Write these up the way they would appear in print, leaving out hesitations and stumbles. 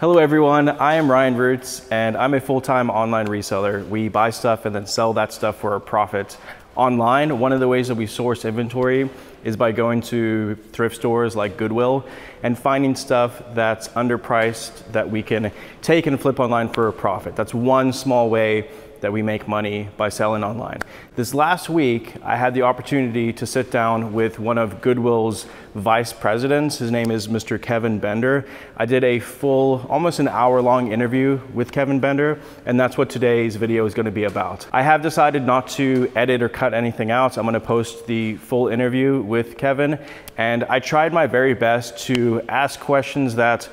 Hello everyone, I am Ryan Roots and I'm a full-time online reseller. We buy stuff and then sell that stuff for a profit online. One of the ways that we source inventory is by going to thrift stores like Goodwill and finding stuff that's underpriced that we can take and flip online for a profit. That's one small way that we make money by selling online. This last week, I had the opportunity to sit down with one of Goodwill's vice presidents. His name is Mr. Kevin Bender. I did a full, almost an hour-long interview with Kevin Bender, and that's what today's video is going to be about. I have decided not to edit or cut anything out. I'm going to post the full interview with Kevin, and I tried my very best to ask questions that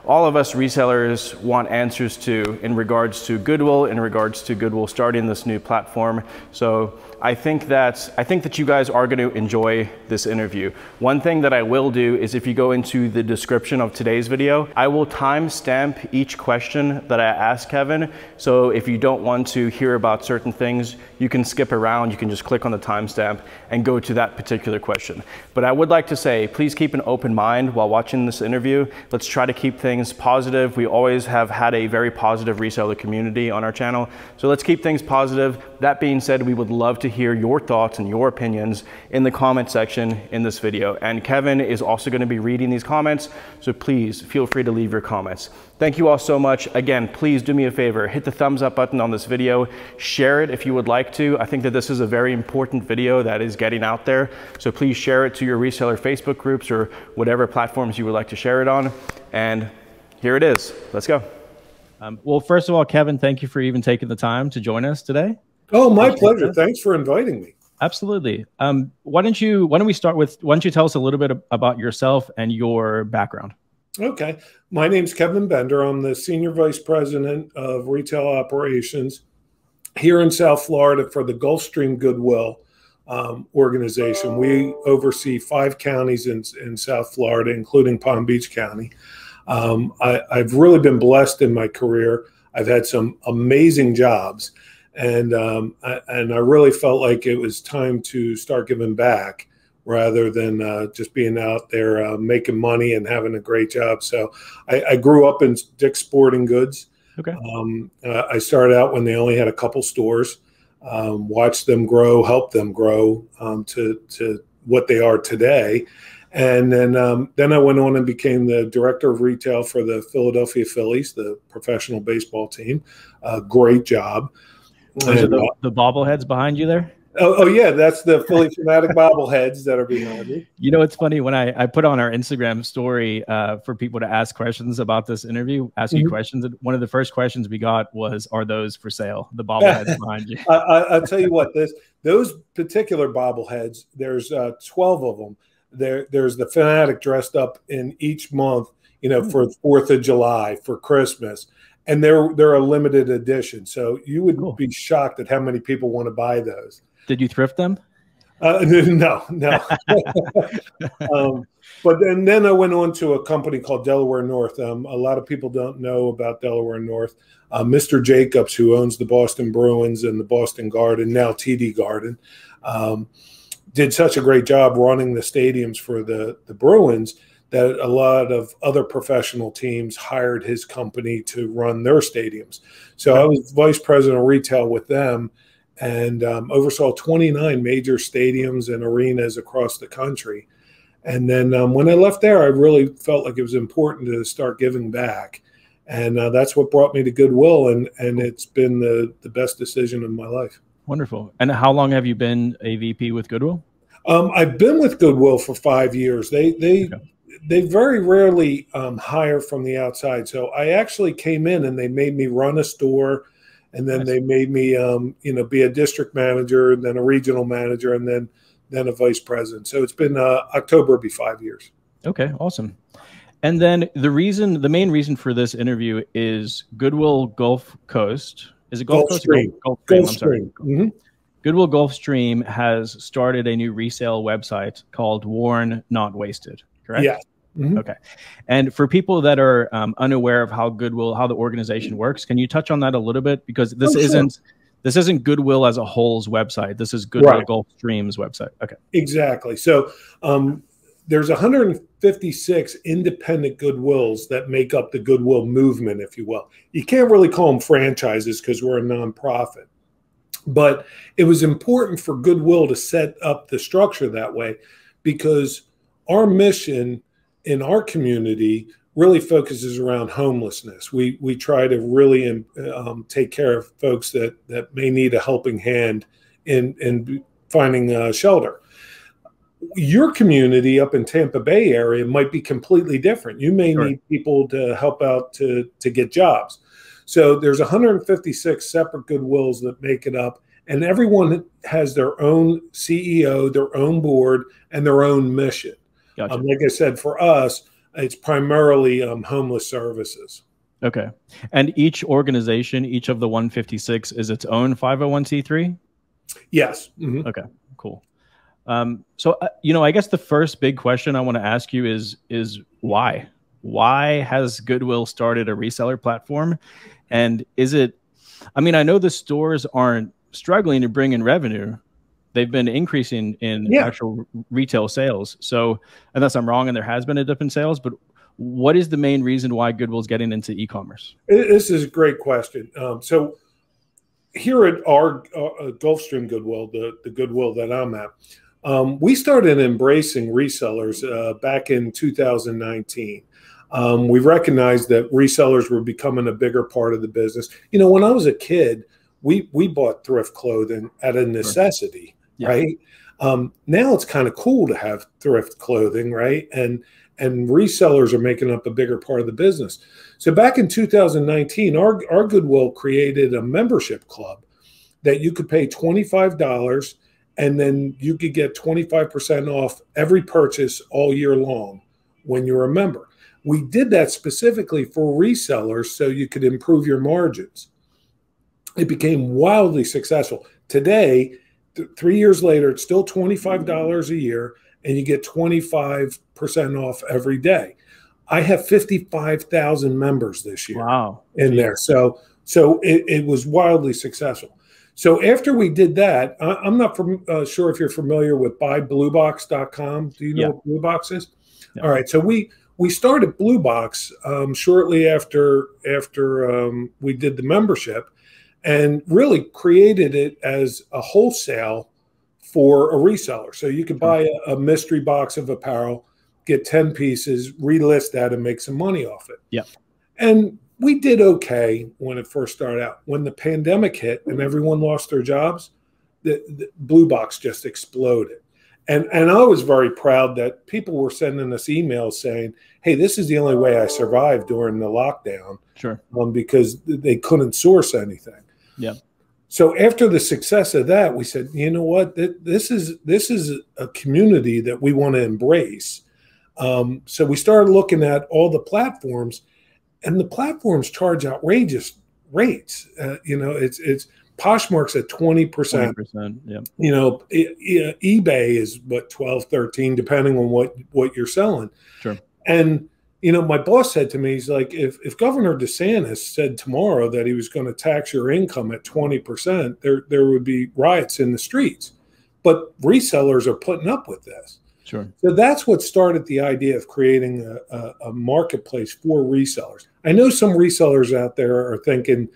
all of us resellers want answers to in regards to Goodwill, in regards to Goodwill starting this new platform. So I think that you guys are going to enjoy this interview. One thing that I will do is if you go into the description of today's video, I will timestamp each question that I ask Kevin. So if you don't want to hear about certain things, you can skip around, you can just click on the timestamp and go to that particular question. But I would like to say, please keep an open mind while watching this interview. Let's try to keep things positive. We always have had a very positive reseller community on our channel. So let's keep things positive. That being said, we would love to hear your thoughts and your opinions in the comment section in this video. And Kevin is also going to be reading these comments, so please feel free to leave your comments. Thank you all so much. Again, please do me a favor, hit the thumbs up button on this video, share it if you would like to. I think that this is a very important video that is getting out there, so please share it to your reseller Facebook groups or whatever platforms you would like to share it on. And here it is. Let's go. Well, first of all, Kevin, thank you for even taking the time to join us today. Oh, my pleasure. Thanks for inviting me. Absolutely. Why don't we start with, why don't you tell us a little bit about yourself and your background? Okay. My name's Kevin Bender. I'm the Senior Vice President of Retail Operations here in South Florida for the Gulfstream Goodwill organization. We oversee 5 counties in South Florida, including Palm Beach County. I've really been blessed in my career. I've had some amazing jobs. And I really felt like it was time to start giving back rather than just being out there making money and having a great job. So I grew up in Dick's Sporting Goods. Okay. I started out when they only had a couple stores, watched them grow, helped them grow to what they are today. And then I went on and became the director of retail for the Philadelphia Phillies, the professional baseball team. Great job. Those are the bobbleheads behind you there? Oh yeah, that's the Philly Fanatic bobbleheads that are behind me. You know, it's funny when I put on our Instagram story for people to ask questions about this interview, ask you questions. One of the first questions we got was, "Are those for sale?" The bobbleheads behind you. I'll tell you what, those particular bobbleheads, there's 12 of them. There's the Fanatic dressed up in each month, you know, for 4th of July, for Christmas. And they're a limited edition, so you would be shocked at how many people want to buy those. Did you thrift them? No. But then I went on to a company called Delaware North. A lot of people don't know about Delaware North. Mr. Jacobs, who owns the Boston Bruins and the Boston Garden, now TD Garden, did such a great job running the stadiums for the Bruins that a lot of other professional teams hired his company to run their stadiums. So I was vice president of retail with them and oversaw 29 major stadiums and arenas across the country. And then when I left there, I really felt like it was important to start giving back. And that's what brought me to Goodwill, and it's been the best decision of my life. Wonderful. And how long have you been a VP with Goodwill? I've been with Goodwill for 5 years. They very rarely hire from the outside. So I actually came in and they made me run a store, and then they made me, be a district manager, and then a regional manager, and then a vice president. So it's been October will be 5 years. Okay, awesome. And then the main reason for this interview is Goodwill Gulf Coast. Is it Gulf Coast? Gulfstream. I'm sorry. Goodwill Gulfstream has started a new resale website called Worn Not Wasted. Correct? Yeah. Okay. And for people that are unaware of how the organization works, can you touch on that a little bit? Because this isn't Goodwill as a whole's website. This is Goodwill Gulfstream's website. Okay. Exactly. So there's 156 independent Goodwills that make up the Goodwill movement, if you will. You can't really call them franchises because we're a nonprofit. But it was important for Goodwill to set up the structure that way because our mission in our community really focuses around homelessness. We try to really take care of folks that may need a helping hand in finding shelter. Your community up in Tampa Bay area might be completely different. You may need people to help out to get jobs. So there's 156 separate Goodwills that make it up, and everyone has their own CEO, their own board, and their own mission. Gotcha. Like I said, for us, it's primarily homeless services. Okay. And each organization, each of the 156 is its own 501c3? Yes. Mm-hmm. Okay, cool. So, I guess the first big question I want to ask you is why? Why has Goodwill started a reseller platform? And is it, I know the stores aren't struggling to bring in revenue. They've been increasing in actual retail sales. So unless I'm wrong and there has been a dip in sales, but what is the main reason why Goodwill's getting into e-commerce? This is a great question. So here at our Gulfstream Goodwill, the Goodwill that I'm at, we started embracing resellers back in 2019. We recognized that resellers were becoming a bigger part of the business. When I was a kid, we bought thrift clothing at a necessity, right? Now it's kind of cool to have thrift clothing, right? And resellers are making up a bigger part of the business. So back in 2019, our Goodwill created a membership club that you could pay $25 and then you could get 25% off every purchase all year long when you're a member. We did that specifically for resellers so you could improve your margins. It became wildly successful. Today, 3 years later, it's still $25 a year, and you get 25% off every day. I have 55,000 members this year in there. So it was wildly successful. So after we did that, I'm not sure if you're familiar with buybluebox.com. Do you know what Blue Box is? Yeah. All right. So we started Blue Box shortly after we did the membership, and really created it as a wholesale for a reseller. So you could buy a mystery box of apparel, get 10 pieces, relist that, and make some money off it. Yeah. And we did okay when it first started out. When the pandemic hit and everyone lost their jobs, the Blue Box just exploded. And I was very proud that people were sending us emails saying, hey, this is the only way I survived during the lockdown. Sure. Because they couldn't source anything. Yeah. So after the success of that, we said, you know what, this is a community that we want to embrace. So we started looking at all the platforms, and the platforms charge outrageous rates. It's Poshmark's at 20%. 20%, yeah. eBay is what, 12, 13, depending on what you're selling. Sure. And my boss said to me, he's like, if Governor DeSantis said tomorrow that he was going to tax your income at 20%, there would be riots in the streets. But resellers are putting up with this. Sure. So that's what started the idea of creating a marketplace for resellers. I know some resellers out there are thinking,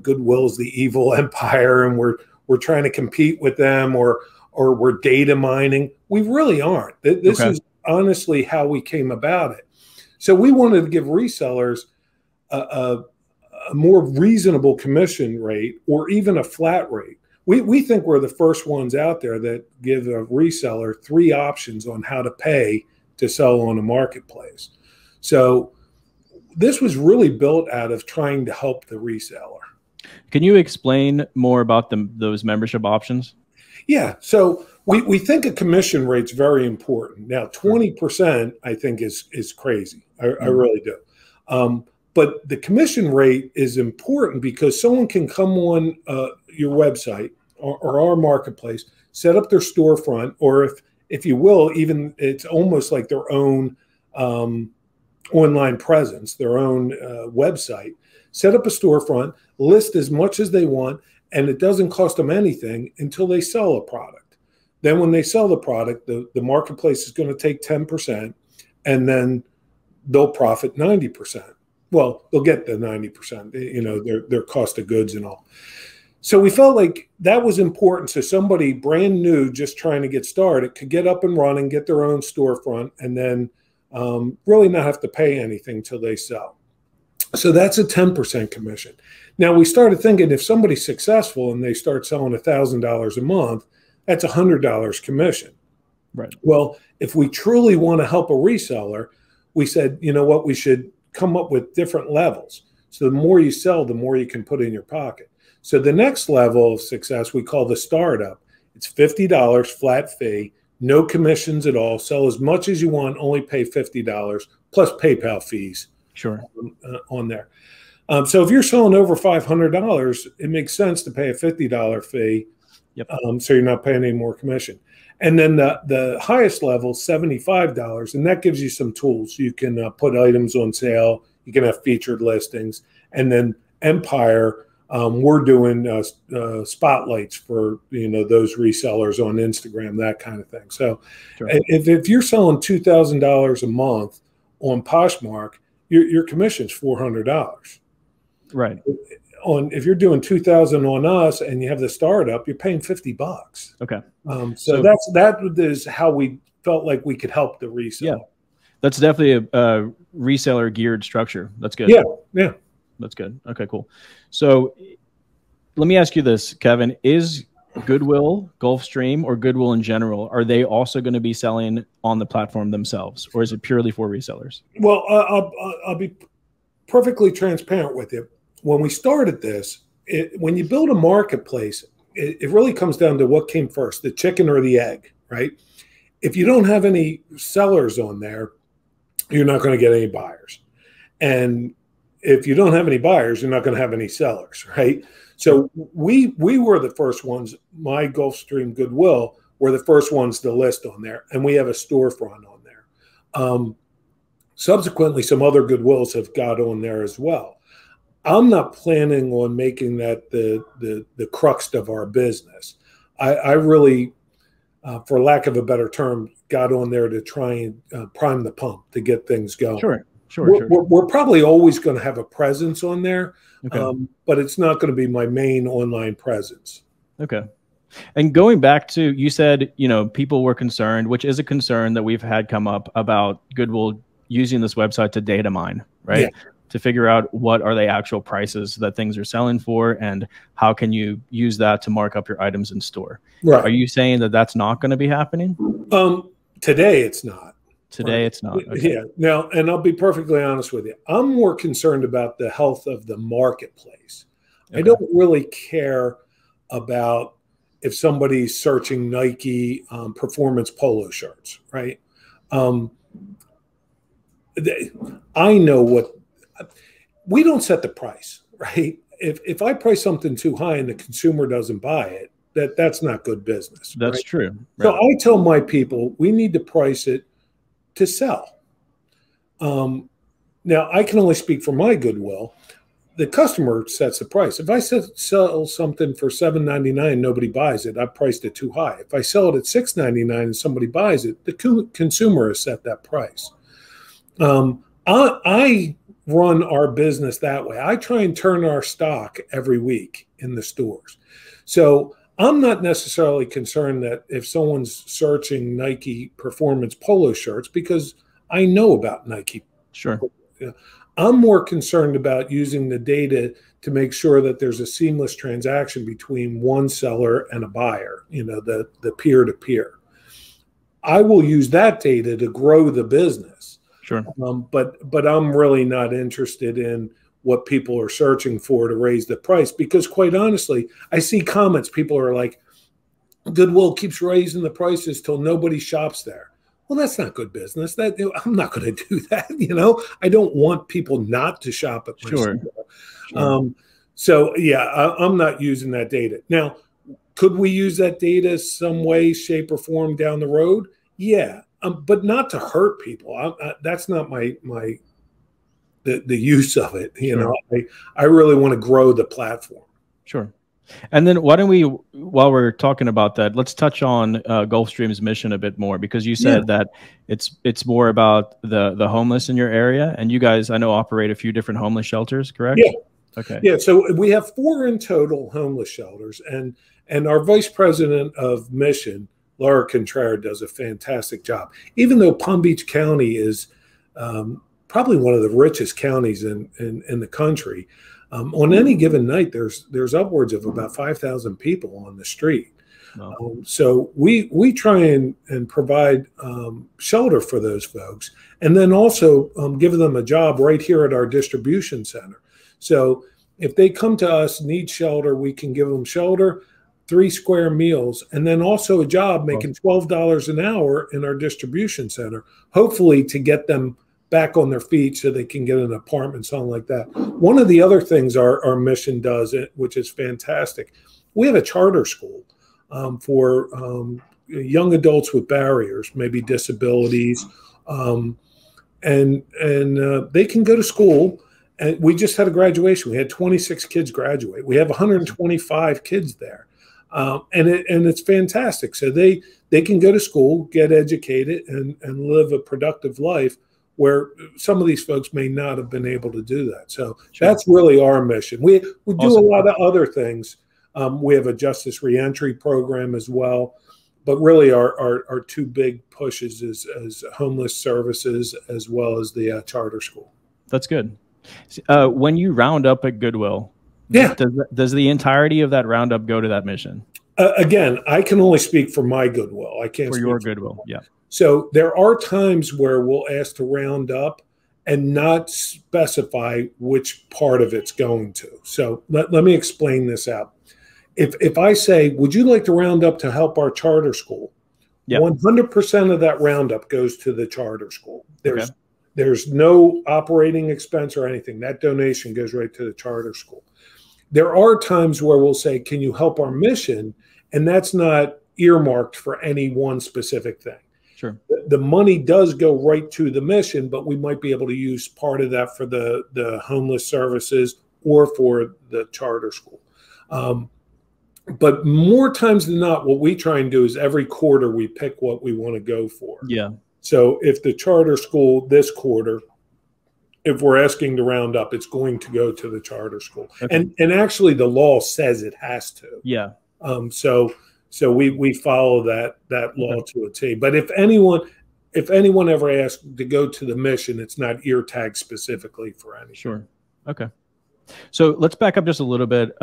Goodwill's the evil empire and we're trying to compete with them or we're data mining. We really aren't. This is honestly how we came about it. So we wanted to give resellers a more reasonable commission rate or even a flat rate. We think we're the first ones out there that give a reseller 3 options on how to pay to sell on a marketplace. So this was really built out of trying to help the reseller. Can you explain more about those membership options? Yeah. So we think a commission rate's very important. Now, 20% I think is crazy. I really do. But the commission rate is important because someone can come on your website or our marketplace, set up their storefront, or if you will, even it's almost like their own online presence, their own website, set up a storefront, list as much as they want, and it doesn't cost them anything until they sell a product. Then when they sell the product, the marketplace is going to take 10%, and then they'll profit 90%. Well, they'll get the 90%, you know, their cost of goods and all. So we felt like that was important. So somebody brand new, just trying to get started, could get up and running, get their own storefront, and then really not have to pay anything till they sell. So that's a 10% commission. Now we started thinking, if somebody's successful and they start selling $1,000 a month, that's $100 commission. Right. Well, if we truly want to help a reseller, we said, you know what, we should come up with different levels. So the more you sell, the more you can put in your pocket. So the next level of success we call the startup. It's $50 flat fee, no commissions at all. Sell as much as you want, only pay $50 plus PayPal fees. Sure. On there. So if you're selling over $500, it makes sense to pay a $50 fee. Yep. So you're not paying any more commission. And then the highest level, $75, and that gives you some tools. You can put items on sale. You can have featured listings. And then Empire, we're doing spotlights for, you know, those resellers on Instagram, that kind of thing. So sure. if you're selling $2,000 a month on Poshmark, your commission's $400. Right. If you're doing 2,000 on us and you have the startup, you're paying $50. Okay. So that is how we felt like we could help the reseller. Yeah, that's definitely a reseller geared structure. That's good. Yeah. Yeah. That's good. Okay, cool. So let me ask you this, Kevin, is Goodwill, Gulfstream, or Goodwill in general, are they also going to be selling on the platform themselves, or is it purely for resellers? Well, I'll be perfectly transparent with you. When we started this, when you build a marketplace, it really comes down to what came first, the chicken or the egg, right? If you don't have any sellers on there, you're not going to get any buyers. And if you don't have any buyers, you're not going to have any sellers, right? So we were the first ones. My Gulfstream Goodwill were the first ones to list on there, and we have a storefront on there. Subsequently, some other Goodwills have got on there as well. I'm not planning on making that the crux of our business. I really, for lack of a better term, got on there to try and prime the pump to get things going. Sure. We're probably always going to have a presence on there, okay. But it's not going to be my main online presence. Okay. And going back to, you said, you know, people were concerned, which is a concern that we've had come up about Goodwill using this website to data mine, right? Yeah. To figure out what are the actual prices that things are selling for and how can you use that to mark up your items in store. Right. Are you saying that that's not going to be happening? Today it's not. Today it's not. Okay. Yeah. Now, and I'll be perfectly honest with you. I'm more concerned about the health of the marketplace. Okay. I don't really care about if somebody's searching Nike performance polo shirts, right? I know what we don't set the price, right? If I price something too high and the consumer doesn't buy it, that's not good business. That's right? true. Right. So I tell my people we need to price it to sell. Now I can only speak for my Goodwill. The customer sets the price. If I sell something for $7.99, nobody buys it, I priced it too high. If I sell it at $6.99 and somebody buys it, the consumer has set that price. I run our business that way. I try and turn our stock every week in the stores. So I'm not necessarily concerned that if someone's searching Nike performance polo shirts, because I know about Nike. Sure. I'm more concerned about using the data to make sure that there's a seamless transaction between one seller and a buyer, you know, the peer-to-peer. I will use that data to grow the business. Sure. But I'm really not interested in what people are searching for to raise the price, because quite honestly, I see comments. People are like, Goodwill keeps raising the prices till nobody shops there. Well, that's not good business. I'm not going to do that. You know, I don't want people not to shop at my store. Sure. So yeah, I'm not using that data. Now, could we use that data some way, shape, or form down the road? Yeah. But not to hurt people. That's not the use of it. You know, I really want to grow the platform. Sure. And then why don't we, while we're talking about that, let's touch on Gulfstream's mission a bit more, because you said that it's more about the homeless in your area, and you guys, I know, operate a few different homeless shelters, correct? Yeah. Okay. Yeah. So we have 4 in total homeless shelters, and our vice president of mission, Laura Contreras, does a fantastic job. Even though Palm Beach County is probably one of the richest counties in the country, on any given night, there's upwards of about 5,000 people on the street. Wow. So we try and provide shelter for those folks, and then also give them a job right here at our distribution center. So if they come to us, need shelter, we can give them shelter, 3 square meals, and then also a job making $12 an hour in our distribution center, hopefully to get them back on their feet so they can get an apartment, something like that. One of the other things our mission does, which is fantastic, we have a charter school for young adults with barriers, maybe disabilities, and they can go to school. And we just had a graduation. We had 26 kids graduate. We have 125 kids there. And it's fantastic. So they can go to school, get educated, and live a productive life where some of these folks may not have been able to do that. So that's really our mission. We do a lot of other things. We have a justice reentry program as well. But really our 2 big pushes is homeless services as well as the charter school. That's good. When you round up at Goodwill, does the entirety of that roundup go to that mission? Again, I can only speak for my Goodwill. I can't for speak your for Goodwill. Yeah. So there are times where we'll ask to round up and not specify which part of it's going to. So let me explain this out. If I say, would you like to round up to help our charter school? 100% of that roundup goes to the charter school. There's no operating expense or anything. That donation goes right to the charter school. There are times where we'll say, can you help our mission? And that's not earmarked for any one specific thing. Sure. The money does go right to the mission, but we might be able to use part of that for the homeless services or for the charter school. But more times than not, what we try and do is every quarter we pick what we want to go for. Yeah. So if the charter school this quarter, if we're asking to round up, it's going to go to the charter school. Okay. And actually the law says it has to. Yeah. So we follow that law to a T. But if anyone ever asks to go to the mission, it's not ear tagged specifically for anything. Sure. Okay. So let's back up just a little bit.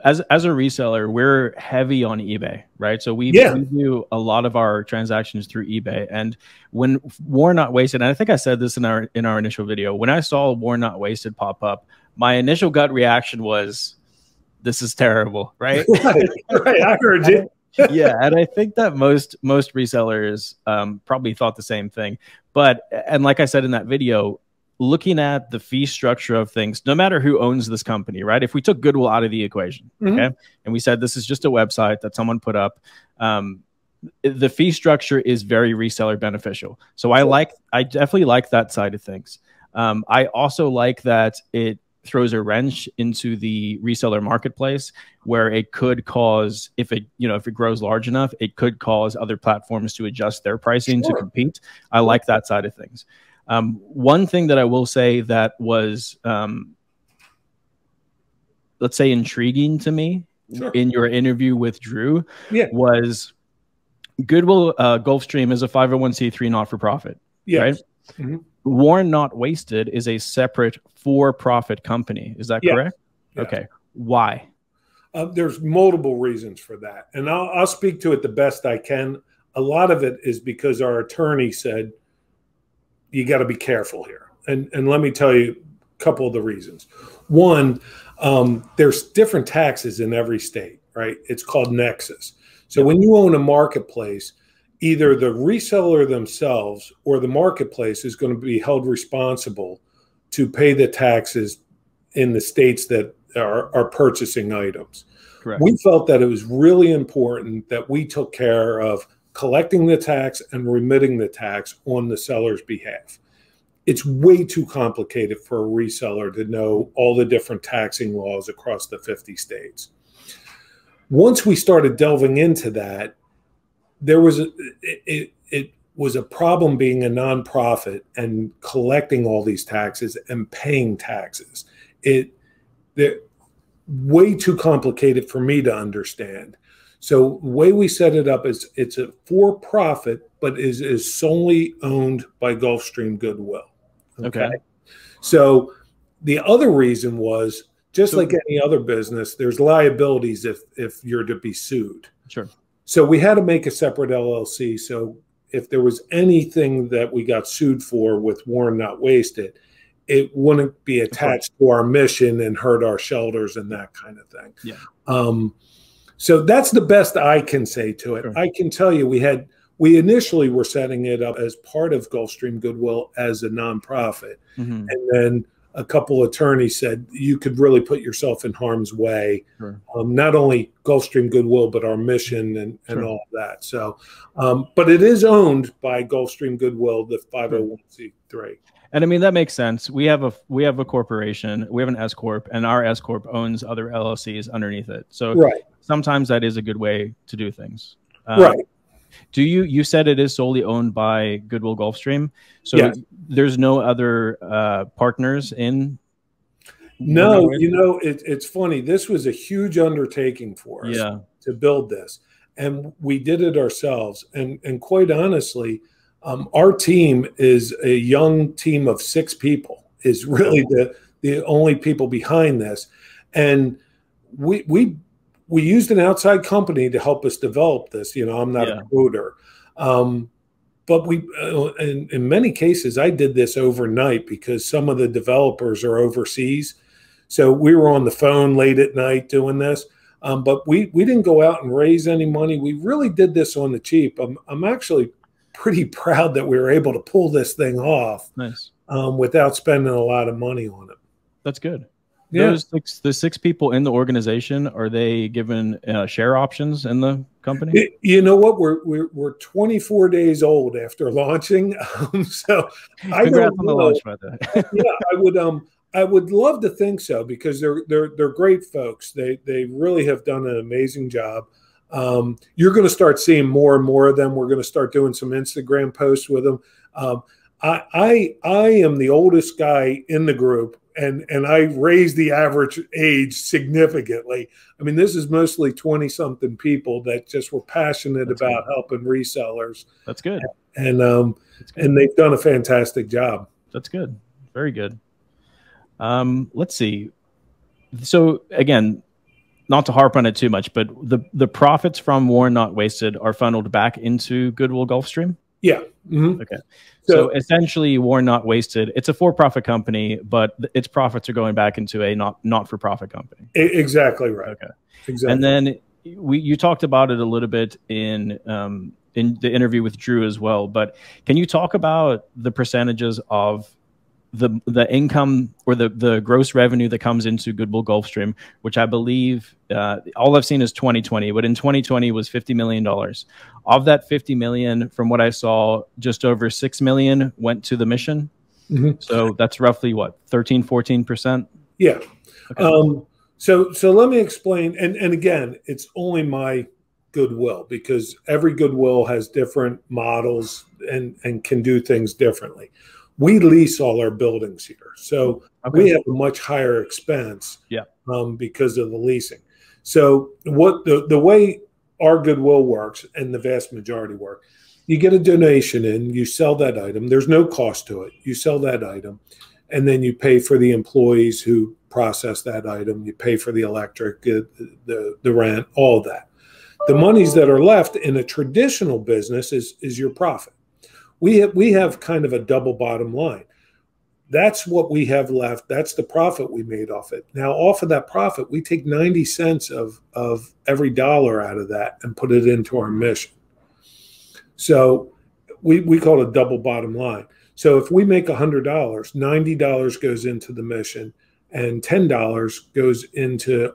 As a reseller, we're heavy on eBay, right? So we do a lot of our transactions through eBay. And when War Not Wasted, and I think I said this in our initial video, when I saw War Not Wasted pop up, my initial gut reaction was, this is terrible, right? Right. I heard you. Yeah, and I think that most resellers probably thought the same thing. And like I said in that video, looking at the fee structure of things, no matter who owns this company, right? If we took Goodwill out of the equation, okay, and we said this is just a website that someone put up, the fee structure is very reseller beneficial. So I definitely like that side of things. I also like that it throws a wrench into the reseller marketplace, where it could cause, if it grows large enough, it could cause other platforms to adjust their pricing to compete. I like that side of things. One thing that I will say that was, let's say, intriguing to me in your interview with Drew was Goodwill Gulfstream is a 501c3 not-for-profit, right? War Not Wasted is a separate for-profit company. Is that correct? Yeah. Okay. Why? There's multiple reasons for that. And I'll speak to it the best I can. A lot of it is because our attorney said, you got to be careful here. And let me tell you a couple of the reasons. One, there's different taxes in every state, right? It's called Nexus. So when you own a marketplace, either the reseller themselves or the marketplace is going to be held responsible to pay the taxes in the states that are purchasing items. Correct. We felt that it was really important that we took care of collecting the tax and remitting the tax on the seller's behalf. It's way too complicated for a reseller to know all the different taxing laws across the 50 states. once we started delving into that, there was it was a problem being a nonprofit and collecting all these taxes and paying taxes. They're way too complicated for me to understand. So the way we set it up is it's a for-profit, but is solely owned by Gulfstream Goodwill. Okay. So the other reason was, just like any other business, there's liabilities if you're to be sued. Sure. So we had to make a separate LLC. So if there was anything that we got sued for with Warren Not Wasted, it wouldn't be attached to our mission and hurt our shelters and that kind of thing. Yeah. So that's the best I can say to it. Sure. I can tell you we initially were setting it up as part of Gulfstream Goodwill as a nonprofit. And then a couple attorneys said you could really put yourself in harm's way. Sure. Not only Gulfstream Goodwill, but our mission and all of that. So, but it is owned by Gulfstream Goodwill, the 501c3. And I mean, that makes sense. We have a corporation, we have an S Corp, and our S Corp owns other LLCs underneath it. So sometimes that is a good way to do things. Right. Do you said it is solely owned by Goodwill Gulfstream? So there's no other partners in? No, it's funny. This was a huge undertaking for us to build this. And we did it ourselves. And quite honestly, our team is a young team of 6 people, is really the only people behind this. And we used an outside company to help us develop this. I'm not a recruiter. But in many cases, I did this overnight because some of the developers are overseas. So we were on the phone late at night doing this. But we didn't go out and raise any money. We really did this on the cheap. I'm actually pretty proud that we were able to pull this thing off without spending a lot of money on it. That's good. Yeah. The 6 people in the organization, are they given share options in the company? You know what? We're 24 days old after launching. So congrats on the launch, by that. Yeah, I would love to think so, because they're great folks. They really have done an amazing job. You're going to start seeing more and more of them. We're going to start doing some Instagram posts with them. I am the oldest guy in the group, and I raised the average age significantly. I mean, this is mostly 20-something people that just were passionate about helping resellers. That's good. And they've done a fantastic job. That's good. Very good. Let's see. So again, not to harp on it too much, but the profits from Warren Not Wasted are funneled back into Goodwill Gulfstream? Yeah. Okay. So essentially, Warren Not Wasted, it's a for-profit company, but its profits are going back into a not-for-profit company. Exactly right. Okay. Exactly. And then you talked about it a little bit in the interview with Drew as well, but can you talk about the percentages of the income or the gross revenue that comes into Goodwill Gulfstream, which I believe all I've seen is 2020, but in 2020 was $50 million. Of that $50 million, from what I saw, just over $6 million went to the mission. So that's roughly what, 13–14%? Yeah. Okay. So let me explain. And again, it's only my Goodwill, because every Goodwill has different models and can do things differently. We lease all our buildings here, so we have a much higher expense because of the leasing. So what the way our Goodwill works, and the vast majority work, you get a donation in, you sell that item. There's no cost to it. You sell that item, and then you pay for the employees who process that item. You pay for the electric, the rent, all of that. The monies that are left in a traditional business is your profit. We have kind of a double bottom line. That's what we have left. That's the profit we made off it. Now, off of that profit, we take 90 cents of every dollar out of that and put it into our mission. So we call it a double bottom line. So if we make $100, $90 goes into the mission, and $10 goes into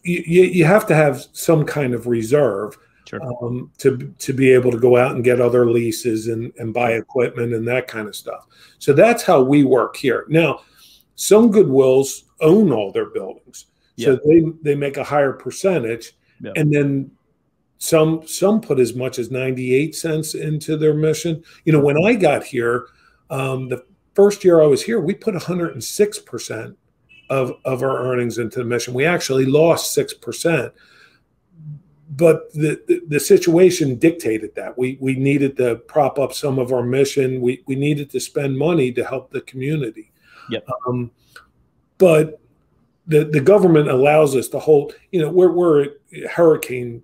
you have to have some kind of reserve. Sure. To be able to go out and get other leases and buy equipment and that kind of stuff. So that's how we work here. Now, some Goodwills own all their buildings. So they make a higher percentage, and then some put as much as 98 cents into their mission. You know, when I got here, the first year I was here, we put 106% of our earnings into the mission. We actually lost 6%. But the situation dictated that we needed to prop up some of our mission. We needed to spend money to help the community. Yep. But the government allows us to hold. You know, we're at hurricane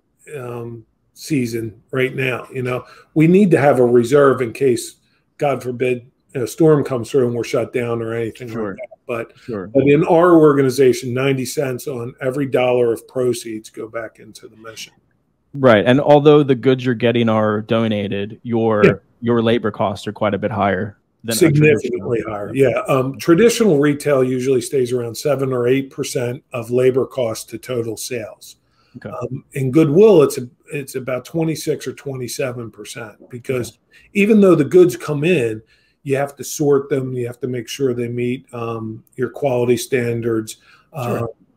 season right now. You know, we need to have a reserve in case, God forbid, a storm comes through and we're shut down or anything like that. But in our organization, 90 cents on every dollar of proceeds go back into the mission. Right. And although the goods you're getting are donated, your labor costs are quite a bit higher. Significantly higher. Yeah. Traditional retail usually stays around 7 or 8% of labor costs to total sales. Okay. In Goodwill, it's about 26 or 27%, because even though the goods come in, you have to sort them. You have to make sure they meet your quality standards.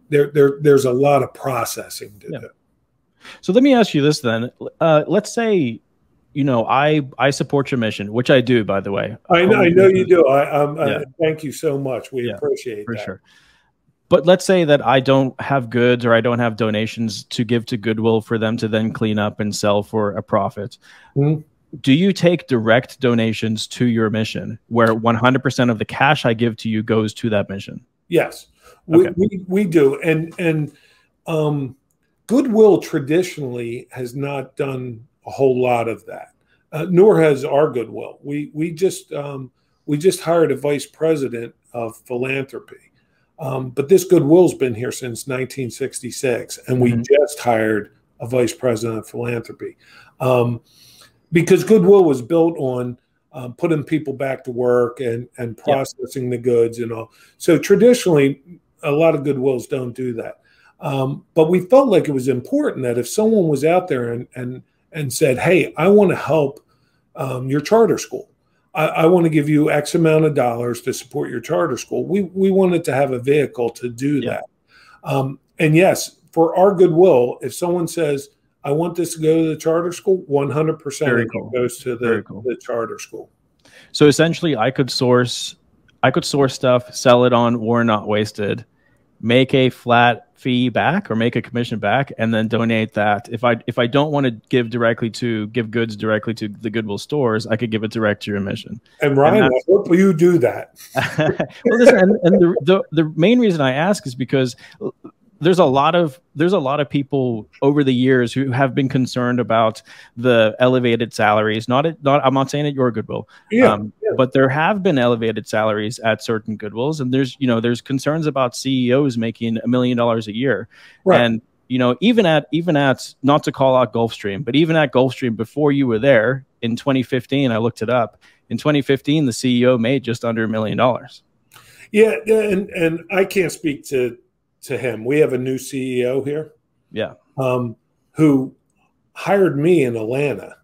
There's a lot of processing to do. So let me ask you this then. Let's say, you know, I support your mission, which I do, by the way. I know you do. Thank you so much. We appreciate that. Sure. But let's say that I don't have goods or I don't have donations to give to Goodwill for them to then clean up and sell for a profit. Mm-hmm. Do you take direct donations to your mission where 100% of the cash I give to you goes to that mission? Yes, we do. And Goodwill traditionally has not done a whole lot of that, nor has our Goodwill. We just hired a vice president of philanthropy, but this Goodwill's been here since 1966, and we just hired a vice president of philanthropy. Because Goodwill was built on putting people back to work and processing the goods and all. So traditionally, a lot of Goodwills don't do that. But we felt like it was important that if someone was out there and said, hey, I want to help your charter school. I want to give you X amount of dollars to support your charter school. We wanted to have a vehicle to do that. And yes, for our Goodwill, if someone says, I want this to go to the charter school, 100% goes to the charter school. So essentially I could source stuff, sell it on War Not Wasted, make a flat fee back or make a commission back, and then donate that. If I don't want to give goods directly to the Goodwill stores, I could give it direct to your mission. And Ryan, I hope you do that. Well, listen, the main reason I ask is because there's a lot of people over the years who have been concerned about the elevated salaries. I'm not saying at your Goodwill, but there have been elevated salaries at certain Goodwills, and there's concerns about CEOs making $1 million a year, and even at not to call out Gulfstream, but even at Gulfstream before you were there in 2015, I looked it up. In 2015, the CEO made just under $1 million. Yeah, and I can't speak to him. We have a new CEO here. Yeah. Who hired me in Atlanta.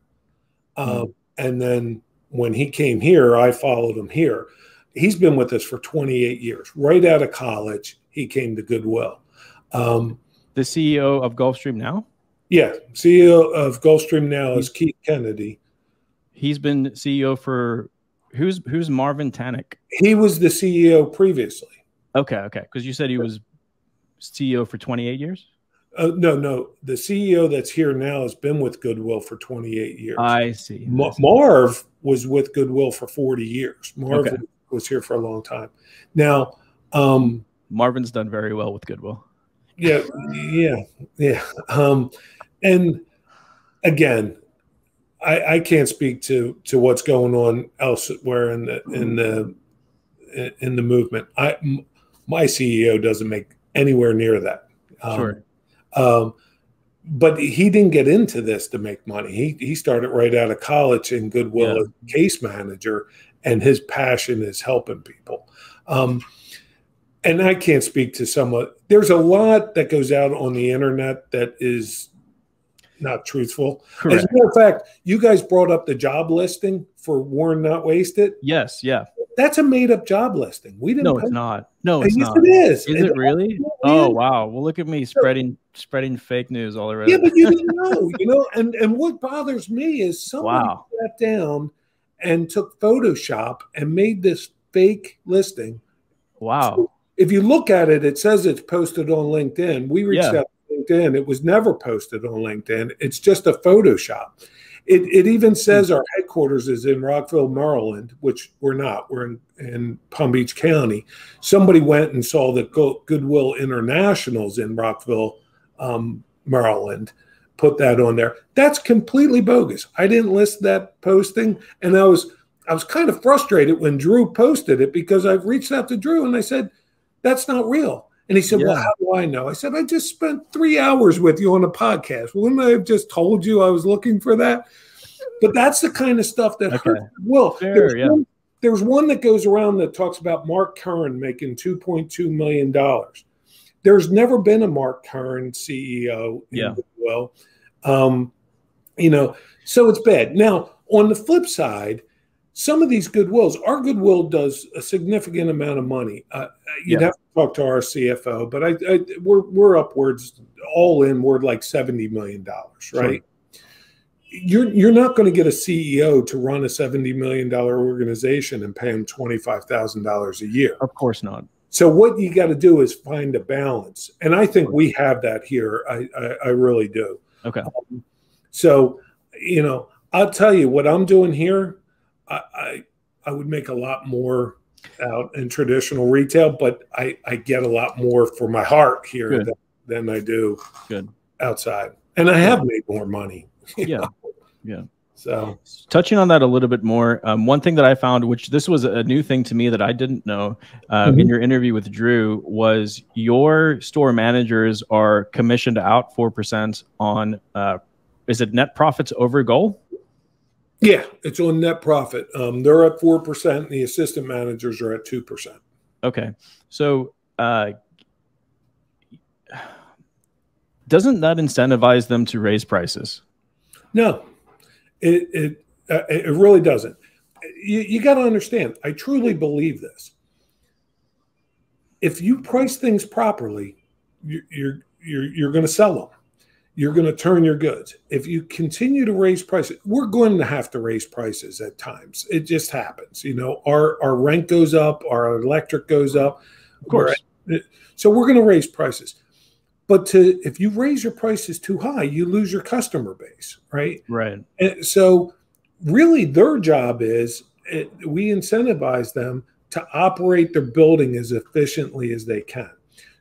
And then when he came here, I followed him here. He's been with us for 28 years. Right out of college, he came to Goodwill. The CEO of Gulfstream now? Yeah. CEO of Gulfstream now is Keith Kennedy. He's been CEO for who's Marvin Tannick? He was the CEO previously. Okay. Because you said he was CEO for 28 years? No. The CEO that's here now has been with Goodwill for 28 years. I see. Marv was with Goodwill for 40 years. Marv was here for a long time. Now, Marvin's done very well with Goodwill. Yeah. And again, I can't speak to what's going on elsewhere in the movement. My CEO doesn't make anywhere near that. Sure. But he didn't get into this to make money. He started right out of college in Goodwill as a case manager, and his passion is helping people. And I can't speak to someone. There's a lot that goes out on the internet that is not truthful. Correct. As a matter of fact, you guys brought up the job listing for War Not Wasted. Yes, yeah. That's a made up job listing. We didn't. No, it's not. No, it's yes, not. it is. Is it really? Oh, wow. Well, look at me spreading fake news all around. Yeah, but you didn't know, and what bothers me is somebody Wow. sat down and took Photoshop and made this fake listing. Wow. So if you look at it, it says it's posted on LinkedIn. We reached out to LinkedIn. It was never posted on LinkedIn. It's just a Photoshop. It even says our headquarters is in Rockville, Maryland, which we're not. We're in Palm Beach County. Somebody went and saw that Goodwill International's in Rockville, Maryland, put that on there. That's completely bogus. I didn't list that posting, and I was kind of frustrated when Drew posted it, because I've reached out to Drew and I said, that's not real. And he said, well, how do I know? I said, I just spent 3 hours with you on a podcast. Wouldn't I have just told you I was looking for that? But that's the kind of stuff that hurts. Well, there's one that goes around that talks about Mark Curran making $2.2 million. There's never been a Mark Curran CEO in Goodwill. So it's bad. Now, on the flip side, some of these Goodwills, our Goodwill does a significant amount of money. You'd have to talk to our CFO, but we're upwards, all in, we're like $70 million, right? Sure. You're not going to get a CEO to run a $70 million organization and pay him $25,000 a year. Of course not. So what you got to do is find a balance. And I think we have that here. I really do. Okay. So, I'll tell you what I'm doing here. I would make a lot more out in traditional retail, but I get a lot more for my heart here than I do outside. And I have made more money. Yeah. So touching on that a little bit more, one thing that I found, which this was a new thing to me that I didn't know in your interview with Drew, was your store managers are commissioned out 4% on, is it net profits over goal? Yeah, it's on net profit. They're at 4%, and the assistant managers are at 2%. Okay. So doesn't that incentivize them to raise prices? No, it really doesn't. You got to understand, I truly believe this. If you price things properly, you're going to sell them. You're going to turn your goods. If you continue to raise prices, we're going to have to raise prices at times. It just happens. Our rent goes up, our electric goes up. Of course. So we're going to raise prices. But if you raise your prices too high, you lose your customer base, right? Right. And so really their job is, we incentivize them to operate their building as efficiently as they can.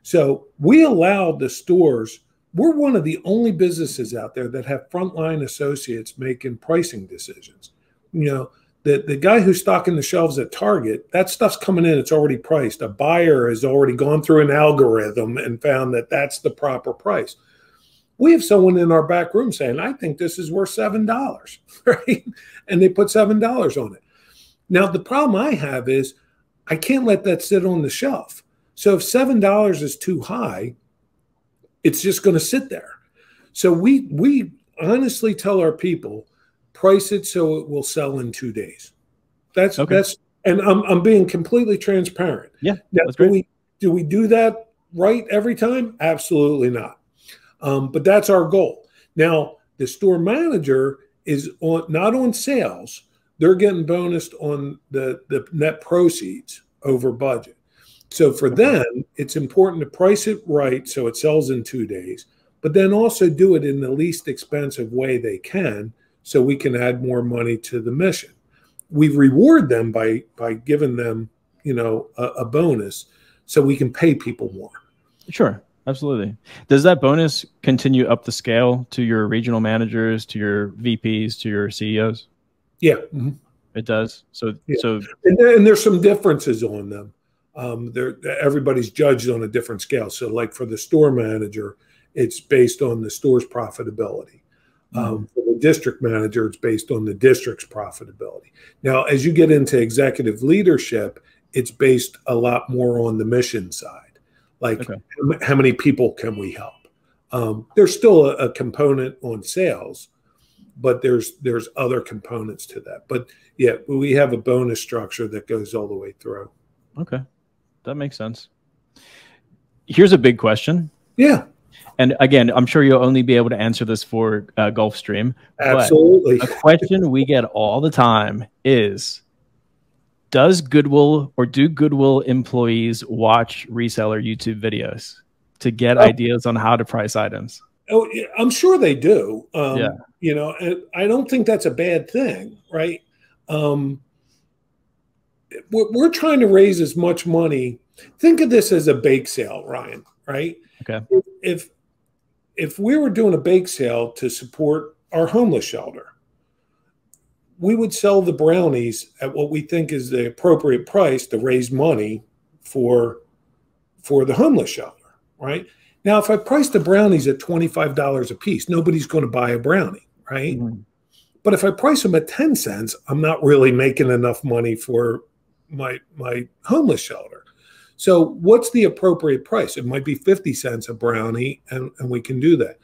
So we allow the stores. We're one of the only businesses out there that have frontline associates making pricing decisions. The guy who's stocking the shelves at Target, that stuff's coming in, it's already priced. A buyer has already gone through an algorithm and found that that's the proper price. We have someone in our back room saying, I think this is worth $7, right? And they put $7 on it. Now, the problem I have is I can't let that sit on the shelf. So if $7 is too high, it's just going to sit there. So we honestly tell our people, price it so it will sell in 2 days. That's and I'm being completely transparent. Yeah, now, that's great. Do we do that right every time? Absolutely not. But that's our goal. Now, the store manager is not on sales. They're getting bonused on the net proceeds over budget. So for them, it's important to price it right so it sells in 2 days, but then also do it in the least expensive way they can so we can add more money to the mission. We reward them by giving them, a bonus so we can pay people more. Sure, absolutely. Does that bonus continue up the scale to your regional managers, to your VPs, to your CEOs? Yeah. It does. So and there's some differences on them. Everybody's judged on a different scale. So like for the store manager, it's based on the store's profitability. For the district manager, it's based on the district's profitability. Now, as you get into executive leadership, it's based a lot more on the mission side. Like how many people can we help? There's still a component on sales, but there's other components to that. But yeah, we have a bonus structure that goes all the way through. Okay, that makes sense. Here's a big question. Yeah. And again, I'm sure you'll only be able to answer this for Gulfstream. Absolutely. But a question we get all the time is, do Goodwill employees watch reseller YouTube videos to get ideas on how to price items? Oh, I'm sure they do. Yeah. You know, I don't think that's a bad thing, right? We're trying to raise as much money. Think of this as a bake sale, Ryan, right? Okay. If we were doing a bake sale to support our homeless shelter, we would sell the brownies at what we think is the appropriate price to raise money for the homeless shelter, right? Now, if I price the brownies at $25 a piece, nobody's going to buy a brownie, right? Mm-hmm. But if I price them at 10 cents, I'm not really making enough money for my homeless shelter. So what's the appropriate price? It might be 50 cents a brownie, and we can do that.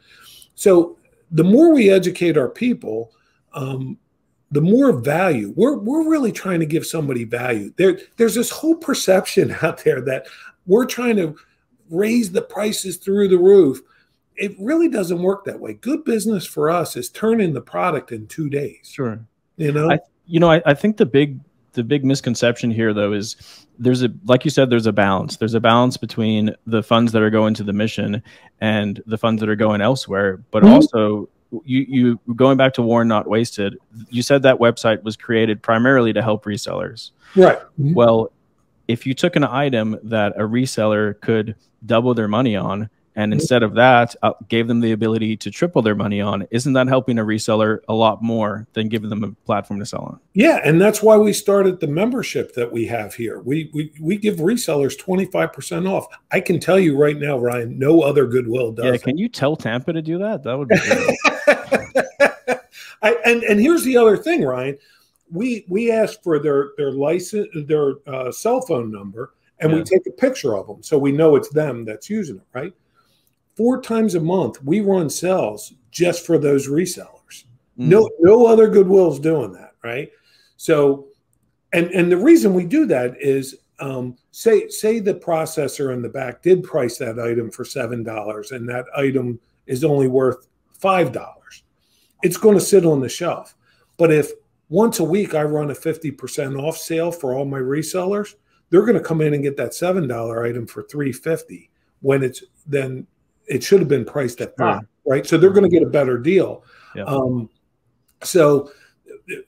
So the more we educate our people, the more value. We're really trying to give somebody value. There's this whole perception out there that we're trying to raise the prices through the roof. It really doesn't work that way. Good business for us is turning the product in 2 days. Sure. You know? I think the big misconception here, though, is like you said, there's a balance. There's a balance between the funds that are going to the mission and the funds that are going elsewhere. But also, you going back to Worn Not Wasted, you said that website was created primarily to help resellers. Right. Well, if you took an item that a reseller could double their money on, and instead of that, gave them the ability to triple their money on, isn't that helping a reseller a lot more than giving them a platform to sell on? Yeah, and that's why we started the membership that we have here. We give resellers 25% off. I can tell you right now, Ryan, no other Goodwill does. Yeah, can you tell Tampa to do that? That would be great. And here's the other thing, Ryan. We ask for their license, their cell phone number, and we take a picture of them so we know it's them that's using it, right? 4 times a month, we run sales just for those resellers. No other Goodwill's doing that, right? So, and the reason we do that is, say the processor in the back did price that item for $7, and that item is only worth $5. It's going to sit on the shelf. But if once a week I run a 50% off sale for all my resellers, they're going to come in and get that $7 item for $3.50 when it should have been priced at $5, right? So they're going to get a better deal. Yeah. So,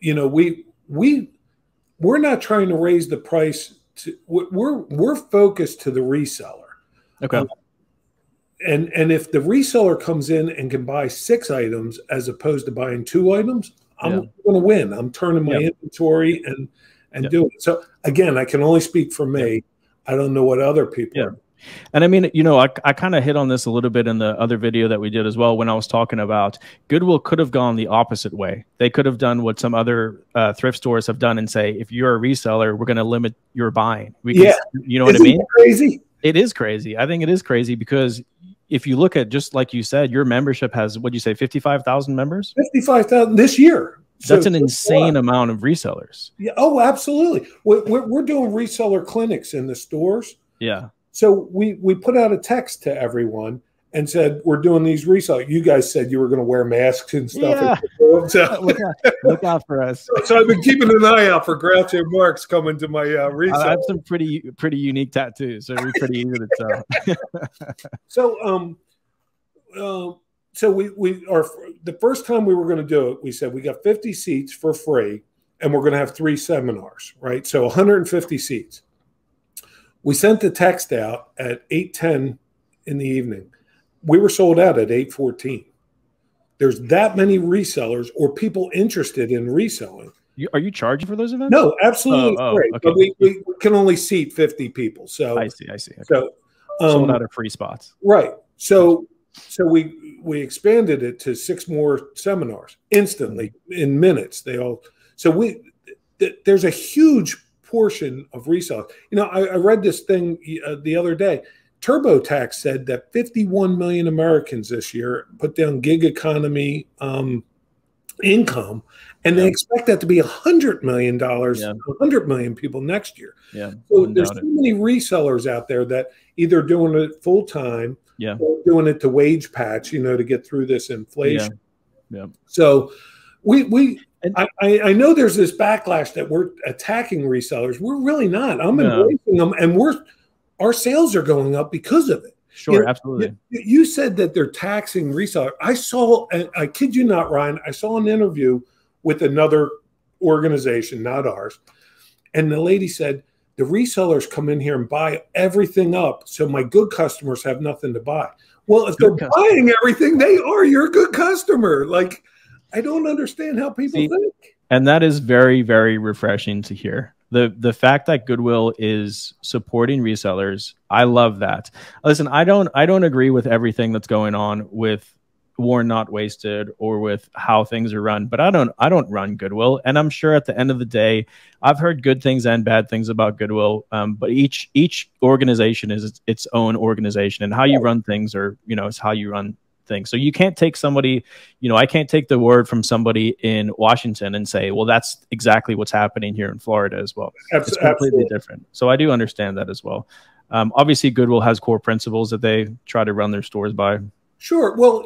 you know, we're not trying to raise the price. We're focused to the reseller. Okay. And if the reseller comes in and can buy 6 items as opposed to buying 2 items, I'm going to win. I'm turning my inventory and doing it. So again, I can only speak for me. I don't know what other people are. And I mean, you know, I kind of hit on this a little bit in the other video that we did as well when I was talking about Goodwill could have gone the opposite way. They could have done what some other thrift stores have done and say, if you're a reseller, we're going to limit your buying. You know what I mean? Crazy. It is crazy. I think it is crazy because if you look at, just like you said, your membership has, what'd you say, 55,000 members? 55,000 this year. That's an insane amount of resellers. Yeah. Oh, absolutely. We're doing reseller clinics in the stores. Yeah. So we put out a text to everyone and said, we're doing these resellers. You guys said you were going to wear masks and stuff. Yeah. So, look out for us. So I've been keeping an eye out for Groucho Marx coming to my reseller. I have some pretty unique tattoos, so it'd be pretty easy to tell. So we are, the first time we were going to do it, we said we got 50 seats for free and we're going to have 3 seminars, right? So 150 seats. We sent the text out at 8:10 in the evening. We were sold out at 8:14. There's that many resellers or people interested in reselling. Are you charging for those events? No, absolutely great. Okay. But we can only seat 50 people. So I see. Okay. So sold out of free spots. Right. So we expanded it to 6 more seminars instantly in minutes. There's a huge portion of resellers. You know, I read this thing the other day. TurboTax said that 51 million Americans this year put down gig economy income, and they expect that to be $100 million, Yeah. 100 million people next year. Yeah. So there's too many resellers out there that either doing it full time, yeah, or doing it to wage patch, to get through this inflation. Yeah. So I know there's this backlash that we're attacking resellers. We're really not. I'm embracing them, and our sales are going up because of it. Sure, absolutely. You said that they're taxing resellers. I saw, and I kid you not, Ryan, I saw an interview with another organization, not ours, and the lady said, the resellers come in here and buy everything up, so my good customers have nothing to buy. Well, if they're buying everything, they are your good customer. Like, I don't understand how people think. And that is very, very refreshing to hear. The fact that Goodwill is supporting resellers, I love that. Listen, I don't agree with everything that's going on with Worn Not Wasted or with how things are run, but I don't run Goodwill, and I'm sure at the end of the day, I've heard good things and bad things about Goodwill. But each organization is its own organization, and how you run things is how you run things. So you can't take somebody, I can't take the word from somebody in Washington and say, well, that's exactly what's happening here in Florida as well. It's completely different. So I do understand that as well. Obviously, Goodwill has core principles that they try to run their stores by. Sure. Well,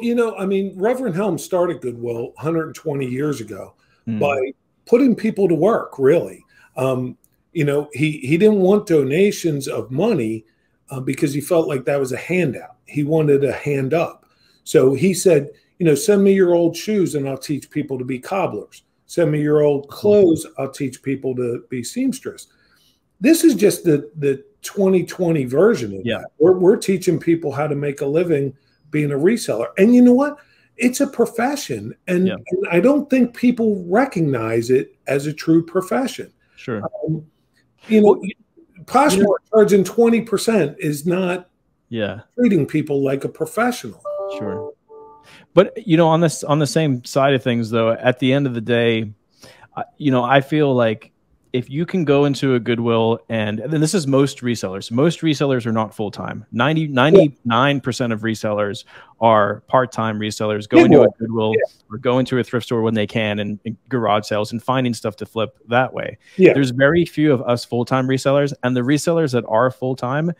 Reverend Helms started Goodwill 120 years ago by putting people to work, really. He didn't want donations of money because he felt like that was a handout. He wanted a hand up. So he said, send me your old shoes and I'll teach people to be cobblers. Send me your old clothes, I'll teach people to be seamstress. This is just the 2020 version of that. We're teaching people how to make a living being a reseller. And you know what? It's a profession. And I don't think people recognize it as a true profession. Sure. Poshmark charging 20% is not treating people like a professional. Sure. But, on the same side of things, though, at the end of the day, I feel like if you can go into a Goodwill, and this is most resellers are not full-time. 99% of resellers are part-time resellers, go into a Goodwill or go into a thrift store when they can, and garage sales and finding stuff to flip that way. There's very few of us full-time resellers, and the resellers that are full-time,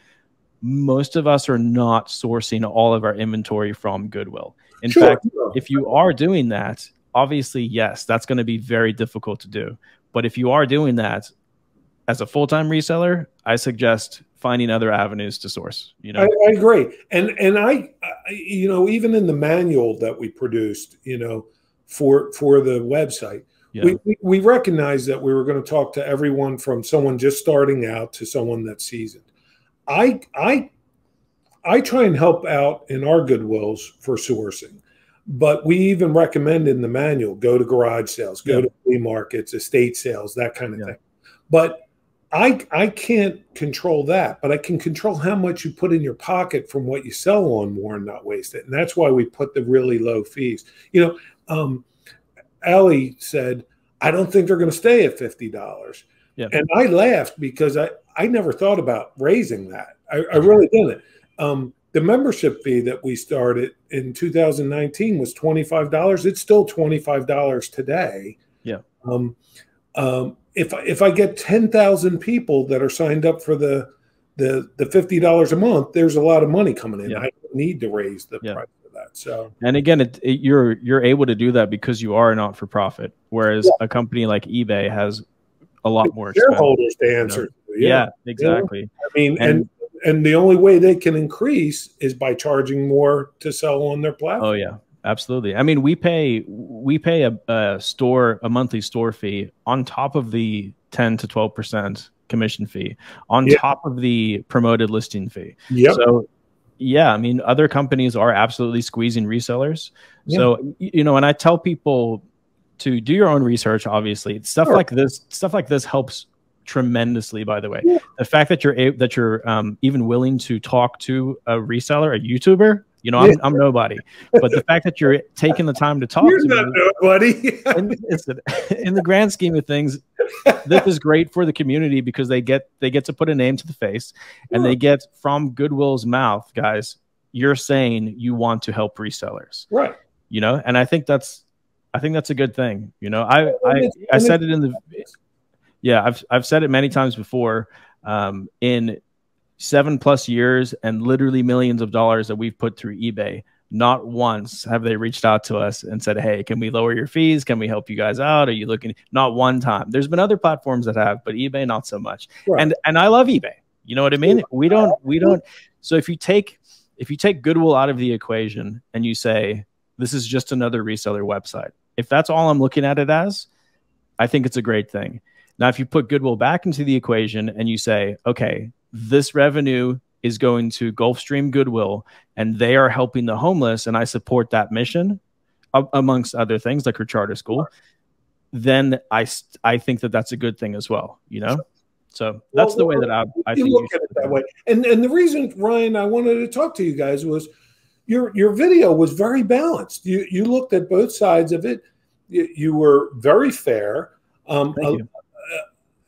most of us are not sourcing all of our inventory from Goodwill. In fact, if you are doing that, obviously, yes, that's going to be very difficult to do. But if you are doing that as a full-time reseller, I suggest finding other avenues to source. I agree. And I even in the manual that we produced, for the website, we recognized that we were going to talk to everyone from someone just starting out to someone that's seasoned. I try and help out in our Goodwills for sourcing, but we even recommend in the manual, go to garage sales, go to flea markets, estate sales, that kind of thing. But I can't control that, but I can control how much you put in your pocket from what you sell on Worn Not Wasted. And that's why we put the really low fees. Allie said, I don't think they're going to stay at $50. And I laughed because I never thought about raising that. I really didn't. The membership fee that we started in 2019 was $25. It's still $25 today. If I get 10,000 people that are signed up for the $50 a month, there's a lot of money coming in. I don't need to raise the price of that. So, and again, you're able to do that because you are a not-for-profit, whereas a company like eBay has a lot more shareholders to answer. Exactly. I mean, and the only way they can increase is by charging more to sell on their platform. Oh yeah, absolutely. I mean, we pay a monthly store fee on top of the 10 to 12% commission fee, on top of the promoted listing fee. So I mean, other companies are absolutely squeezing resellers. So and I tell people to do your own research. Obviously, stuff like this helps tremendously, by the way. The fact that you're even willing to talk to a reseller, a YouTuber, I'm nobody, but the fact that you're taking the time to talk to not me, nobody. in the grand scheme of things, this is great for the community because they get to put a name to the face, and they get from Goodwill's mouth, guys, you're saying you want to help resellers, right? And I think that's I think that's a good thing. You know, I said it in the, yeah, I've said it many times before. In 7+ years and literally millions of dollars that we've put through eBay, not once have they reached out to us and said, hey, can we lower your fees? Can we help you guys out? Are you looking? Not one time. There's been other platforms that have, but eBay, not so much. Right. And I love eBay. You know what I mean? We don't. So if you take Goodwill out of the equation and you say, this is just another reseller website, if that's all I'm looking at it as, I think it's a great thing. Now, if you put Goodwill back into the equation and you say, okay, this revenue is going to Gulfstream Goodwill, and they are helping the homeless, and I support that mission, amongst other things like her charter school, then I think that that's a good thing as well, you know? So that's the way that I think you look at it that way. And the reason, Ryan, I wanted to talk to you guys was your video was very balanced. You looked at both sides of it. You were very fair. Thank you.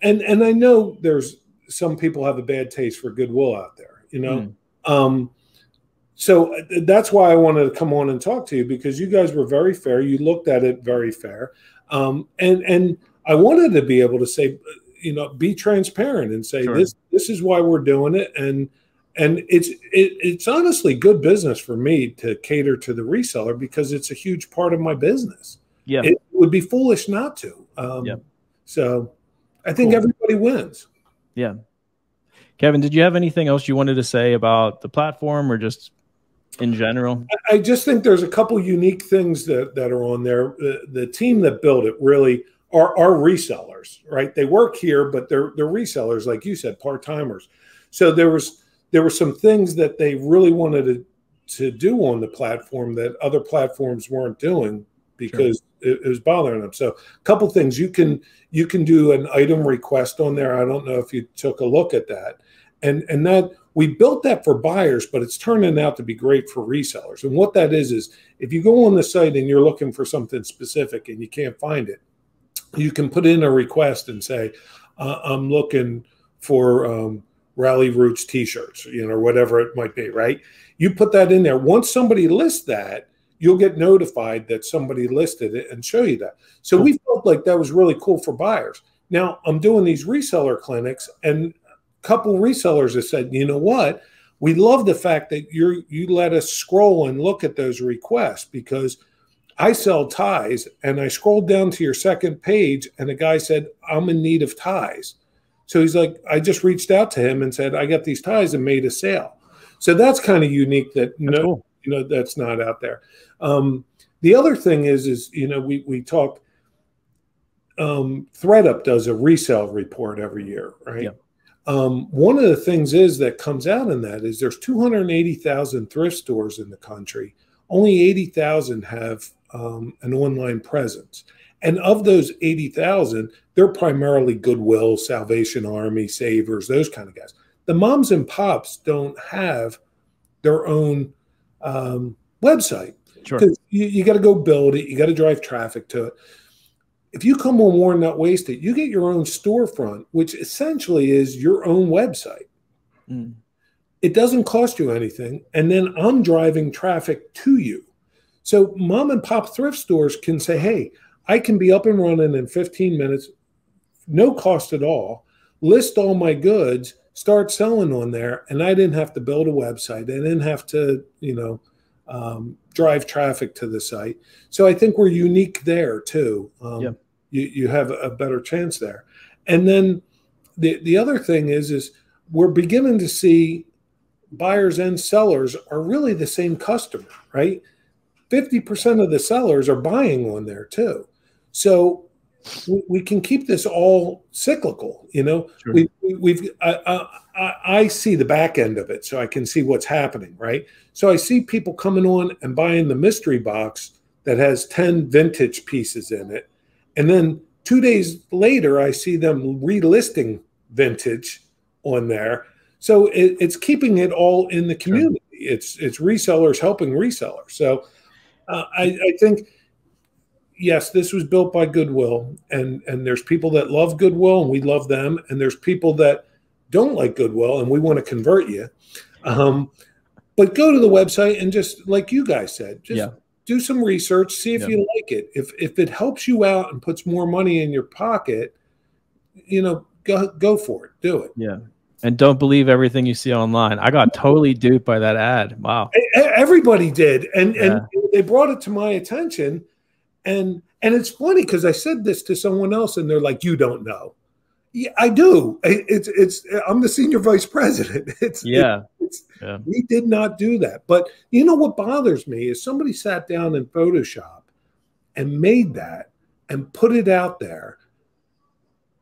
And I know there's some people have a bad taste for Goodwill out there, you know? So that's why I wanted to come on and talk to you, because you guys were very fair. You looked at it very fair. And I wanted to be able to say, you know, be transparent and say, this is why we're doing it. And it's honestly good business for me to cater to the reseller, because it's a huge part of my business. Yeah. It would be foolish not to. So I think everybody wins. Yeah. Kevin, did you have anything else you wanted to say about the platform or just in general? I just think there's a couple unique things that are on there. The team that built it really are resellers, right? They work here, but they're resellers, like you said, part-timers. So there were some things that they really wanted to do on the platform that other platforms weren't doing, because it was bothering them. So a couple things, you can do an item request on there. I don't know if you took a look at that. And that we built that for buyers, but it's turning out to be great for resellers. And what that is if you go on the site and you're looking for something specific and you can't find it, you can put in a request and say, I'm looking for Rally Roots t-shirts, you know, or whatever it might be, right? You put that in there. Once somebody lists that, you'll get notified that somebody listed it and show you that. So we felt like that was really cool for buyers. Now I'm doing these reseller clinics, and a couple resellers have said, you know what? We love the fact that you let us scroll and look at those requests, because I sell ties, and I scrolled down to your second page and the guy said, I'm in need of ties. So he's like, I just reached out to him and said, I got these ties and made a sale. So that's kind of unique that cool. You know, that's not out there. The other thing is, you know, we talk, ThreadUp does a resale report every year, right? Yeah. One of the things that comes out in that is there's 280,000 thrift stores in the country. Only 80,000 have an online presence. And of those 80,000, they're primarily Goodwill, Salvation Army, Savers, those kind of guys. The moms and pops don't have their own website. Sure. You got to go build it. You got to drive traffic to it. If you come on Worn Not Wasted, you get your own storefront, which essentially is your own website. It doesn't cost you anything. And then I'm driving traffic to you. So mom and pop thrift stores can say, hey, I can be up and running in 15 minutes, no cost at all, list all my goods, start selling on there. And I didn't have to build a website. I didn't have to, you know, drive traffic to the site. So I think we're unique there too. You have a better chance there. And then the other thing is we're beginning to see buyers and sellers are really the same customer, right? 50% of the sellers are buying on there too. So we can keep this all cyclical, you know. Sure. I see the back end of it, so I can see what's happening, right? So I see people coming on and buying the mystery box that has 10 vintage pieces in it, and then 2 days later, I see them relisting vintage on there. So it's keeping it all in the community. Sure. It's resellers helping resellers. So I think, yes, this was built by Goodwill, and there's people that love Goodwill, and we love them, and there's people that don't like Goodwill, and we want to convert you. But go to the website and just, like you guys said, do some research, see if you like it. If it helps you out and puts more money in your pocket, you know, go for it. Do it. Yeah. And don't believe everything you see online. I got totally duped by that ad. Wow. Everybody did. And they brought it to my attention. And it's funny because I said this to someone else and they're like, you don't know. Yeah, I do. I'm the senior vice president. We did not do that. But you know what bothers me is somebody sat down in Photoshop and made that and put it out there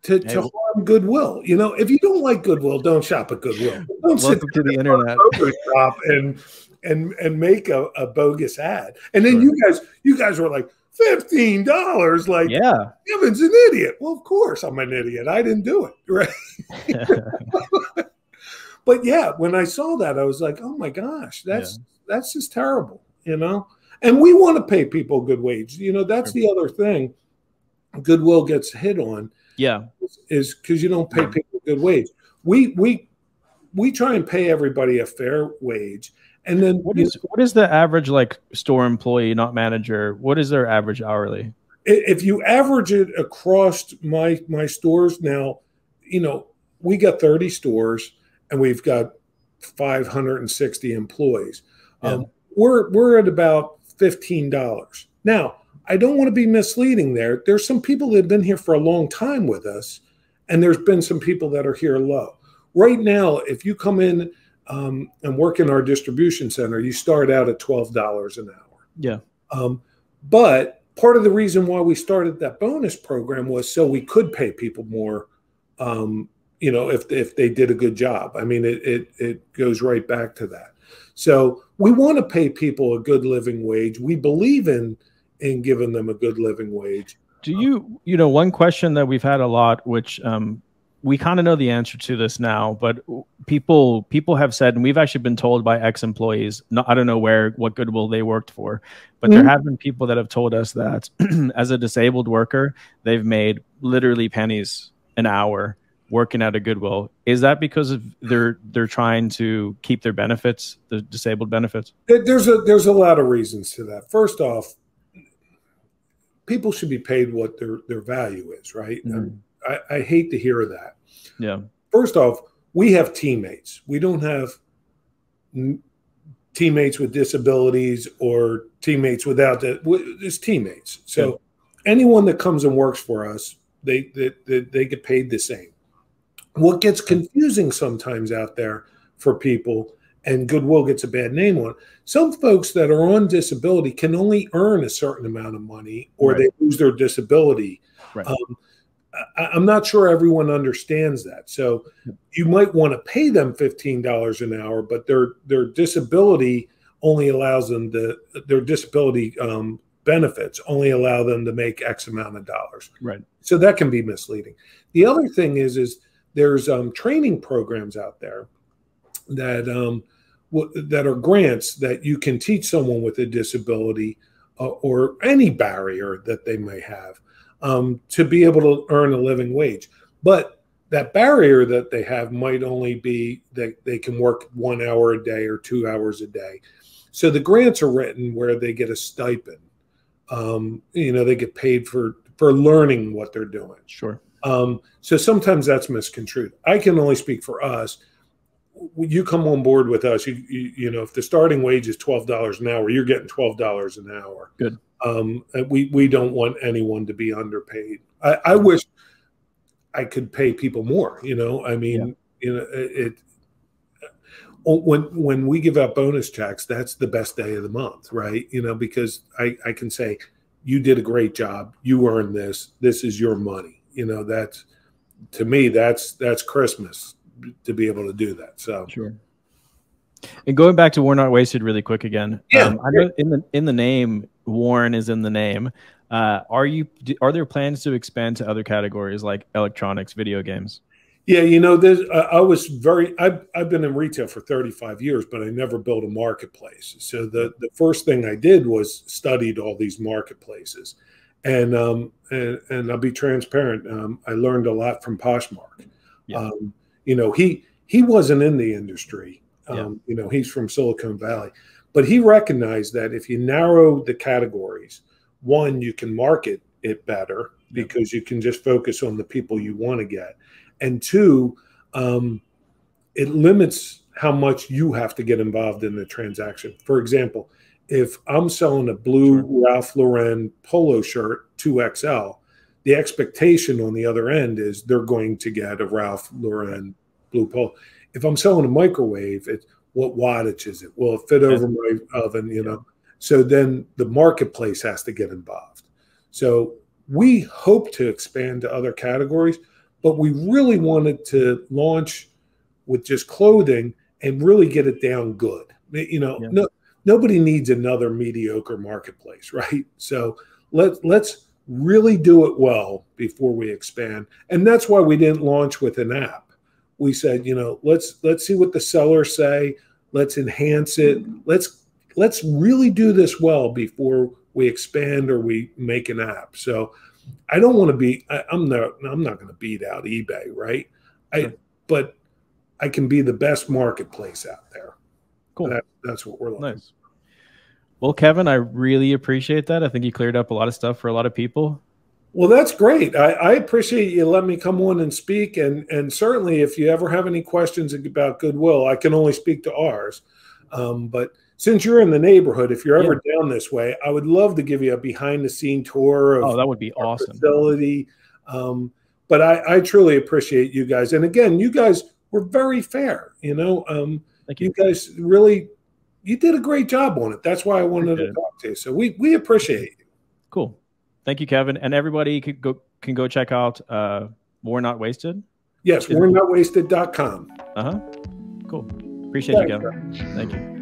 to harm Goodwill. You know, if you don't like Goodwill, don't shop at Goodwill. Don't sit to the internet Photoshop and make a bogus ad. And then you guys were like, $15, like, yeah, Kevin's an idiot. Well, of course I'm an idiot. I didn't do it, right? But yeah, when I saw that, I was like, oh my gosh, that's just terrible, you know. And we want to pay people a good wage. You know, that's the other thing Goodwill gets hit on. Yeah, is because you don't pay people a good wage. We try and pay everybody a fair wage. And then what is the average like store employee, not manager? What is their average hourly? If you average it across my stores now, you know, we got 30 stores and we've got 560 employees. We're at about $15. Now, I don't want to be misleading there. There's some people that have been here for a long time with us, and there's been some people that are here low. Right now, if you come in and work in our distribution center, you start out at $12 an hour. Yeah. But part of the reason why we started that bonus program was so we could pay people more, you know, if they did a good job. I mean, it goes right back to that. So we want to pay people a good living wage. We believe in giving them a good living wage. Do you know, one question that we've had a lot, which we kind of know the answer to this now, but people have said, and we've actually been told by ex-employees, I don't know what Goodwill they worked for, but there have been people that have told us that as a disabled worker, they've made literally pennies an hour working at a Goodwill. Is that because of they're trying to keep their benefits, the disabled benefits? There's a lot of reasons to that. First off, people should be paid what their value is, right? I hate to hear that. Yeah. First off, we have teammates. We don't have teammates with disabilities or teammates without that. It's teammates. So anyone that comes and works for us, they get paid the same. What gets confusing sometimes out there for people, and Goodwill gets a bad name on it, some folks that are on disability can only earn a certain amount of money, or they lose their disability. Right. I'm not sure everyone understands that. So you might want to pay them $15 an hour, but their disability only allows them their disability benefits only allow them to make X amount of dollars. Right. So that can be misleading. The other thing is there's training programs out there that that are grants that you can teach someone with a disability or any barrier that they may have to be able to earn a living wage. But that barrier that they have might only be that they can work 1 hour a day or 2 hours a day. So the grants are written where they get a stipend. You know, they get paid for learning what they're doing. Sure. So sometimes that's misconstrued. I can only speak for us. You come on board with us, you know, if the starting wage is $12 an hour, you're getting $12 an hour. Good. We don't want anyone to be underpaid. I wish I could pay people more, you know. I mean, you know, when we give out bonus checks, that's the best day of the month, right? You know, because I can say, you did a great job, you earned this, this is your money. You know, that's, to me, that's Christmas to be able to do that. So sure. And going back to Worn Not Wasted really quick again. I know in the name, Worn is in the name. Are there plans to expand to other categories like electronics, video games? Yeah, you know, I've been in retail for 35 years, but I never built a marketplace. So the first thing I did was studied all these marketplaces. And I'll be transparent. I learned a lot from Poshmark. Yeah. You know, he wasn't in the industry. You know, he's from Silicon Valley, But he recognized that if you narrow the categories, one, you can market it better because you can just focus on the people you want to get. And two, it limits how much you have to get involved in the transaction. For example, if I'm selling a blue Ralph Lauren polo shirt 2XL, the expectation on the other end is they're going to get a Ralph Lauren blue polo. If I'm selling a microwave, it's what wattage is it? Will it fit over my oven? You know, so then the marketplace has to get involved. So we hope to expand to other categories, but we really wanted to launch with just clothing and really get it down good. You know, nobody needs another mediocre marketplace, right? So let's really do it well before we expand. And that's why we didn't launch with an app. We said, you know, let's see what the sellers say. Let's enhance it. Let's really do this well before we expand or we make an app. So I don't want to be, I'm not going to beat out eBay, right? But I can be the best marketplace out there. Cool. That's what we're looking. Nice. Well, Kevin, I really appreciate that. I think you cleared up a lot of stuff for a lot of people. Well, that's great. I appreciate you letting me come on and speak. And certainly if you ever have any questions about Goodwill, I can only speak to ours. But since you're in the neighborhood, if you're ever down this way, I would love to give you a behind-the-scene tour of that would be awesome. Facility. But I truly appreciate you guys. And again, you guys were very fair. You know, Thank you. You guys really, you did a great job on it. That's why I wanted to talk to you. So we appreciate you. Cool. Thank you, Kevin. And everybody can go check out We're Not Wasted. Yes, we're notwasted.com. Cool. Appreciate you, Kevin. Thank you.